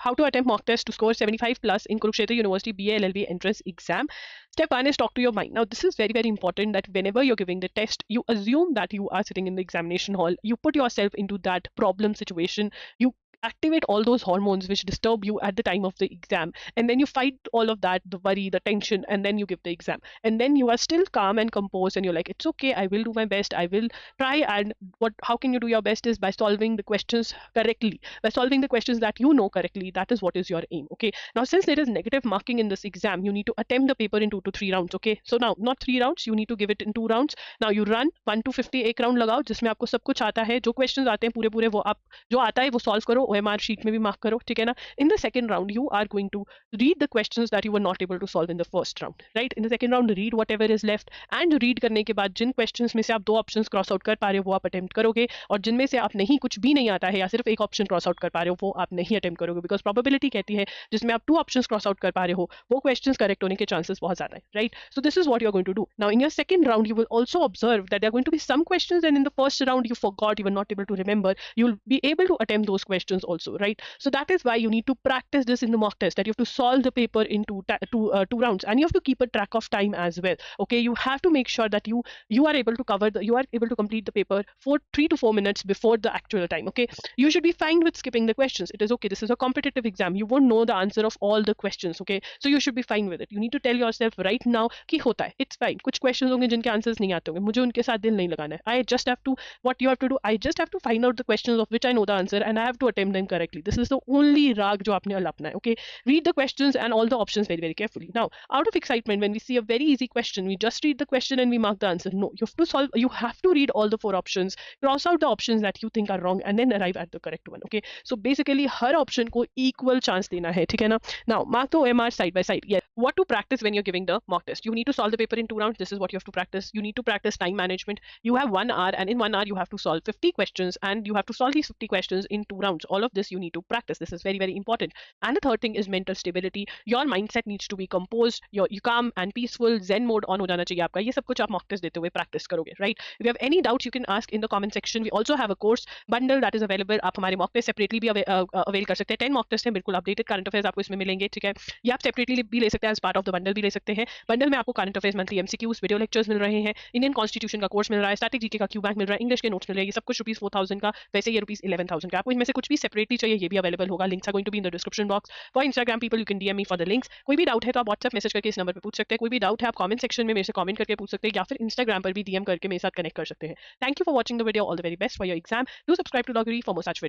how to attempt mock test to score 75 plus in Kurukshetra University BA LLB entrance exam. Step 1 is talk to your mind. Now this is very, very important that whenever you're giving the test, you assume that you are sitting in the examination hall, you put yourself into that problem situation, you activate all those hormones which disturb you at the time of the exam, and then you fight all of that, the worry, the tension, and then you give the exam, and then you are still calm and composed, and you're like, it's okay, I will do my best, I will try. And what how can you do your best is by solving the questions correctly, by solving the questions that you know correctly. That is what is your aim. Okay, now since there is negative marking in this exam, you need to attempt the paper in 2 to 3 rounds. Okay, so now not 3 rounds, you need to give it in 2 rounds. now you run 1 to 50 एक round लगाओ जिसमें आपको सब कुछ आता है, जो questions आते हैं पूरे पूरे वो आप जो आता है वो सॉल्व करो, OMR शीट में भी मार्क करो, ठीक है ना. In the second round you are going to read the questions that you were not able to solve in the first round, right. In the second round read whatever is left, and read करने के बाद जिन questions में से आप 2 options cross out कर पा रहे हो वो आप अटेम्प्ट करोगे, और जिनमें से आप नहीं, कुछ भी नहीं आता है या सिर्फ एक ऑप्शन क्रॉस आउट कर पा रहे हो वो आप नहीं अटेम्प्ट करोगे, बिकॉज प्रोबेबिलिटी कहती है जिसमें आप 2 ऑप्शंस क्रॉस आउट कर पा रहे हो वो क्वेश्चंस करेक्ट होने के चांसेस बहुत ज्यादा है, right. So this is what you are going to do. Now in your second round you will also observe that there are going to be some questions and in the first round you forgot, you were not able to remember. You'll be able to attempt those questions also, right. So that is why you need to practice this in the mock test, that you have to solve the paper in two rounds, and you have to keep a track of time as well. Okay, you have to make sure that you are able to you are able to complete the paper for 3 to 4 minutes before the actual time. Okay, you should be fine with skipping the questions. It is okay, this is a competitive exam, you won't know the answer of all the questions. Okay, so you should be fine with it. You need to tell yourself right now कि होता है, it's fine. कुछ questions होंगे जिनके answers नहीं आते होंगे, मुझे उनके साथ दिल नहीं लगाना है. I just have to, what you have to do, I just have to find out the questions of which I know the answer and I have to attempt them correctly. This is the only राग जो आपने अलपना है. Okay, read the questions and all the options very, very carefully. Now out of excitement, when we see a very easy question, we just read the question and we mark the answer. No, you have to solve, you have to read all the 4 options, cross out the options that you think are wrong, and then arrive at the correct one. Okay, so basically her option को equal chance देना है, ठीक है ना. Now mark the OMR side by side. Yes, what to practice when you're giving the mock test. You need to solve the paper in 2 rounds. This is what you have to practice. You need to practice time management. You have 1 hour, and in 1 hour you have to solve 50 questions, and you have to solve these 50 questions in 2 rounds. All of this you need to practice. This is very, very important. And the third thing is mental stability. Your mindset needs to be composed. You calm and peaceful. Zen mode on हो जाना चाहिए आपका. ये सब कुछ आप mock test देते हुए practice करोगे, right? If you have any doubts, you can ask in the comment section. We also have a course bundle that is available. आप हमारे mock test separately भी avail कर सकते हैं. 10 mock test हैं, बिल्कुल updated current affairs आपको इसमें मिलेंगे, ठीक है. ये आप separately भी ले सकते हैं, as part of the bundle भी ले सकते हैं. बंडल में आपको current affairs, monthly MCQs, video lectures मिल रहे हैं, इंडियन कॉन्स्टिट्यूशन का कोर्स मिल रहा है, स्टैटिक जीके का क्यू बैंक मिल रहा है, इंग्लिश के नोट्स मिल रहे हैं. ये सब कुछ ₹4,000 का, वैसे ये ₹11,000 का. आपको इनमें से कुछ भी सेपरेटली चाहिए ये भी अवेलेबल होगा. Links are going to be in the description box. For Instagram people you can DM me for the links. कोई भी डाउट है तो आप व्हाट्सएप मैसेज करके इस नंबर पर पूछ सकते हैं. कोई भी डाउट है आप कमेंट सेक्शन में मेरे से कमेंट करके पूछ सकते हैं, या फिर इंस्टाग्राम पर भी DM करके मेरे साथ कनेक्ट कर सकते हैं. Thank you for watching the video. All the very best for your exam. Do subscribe to लॉगरी फॉर मोर सच वीडियो.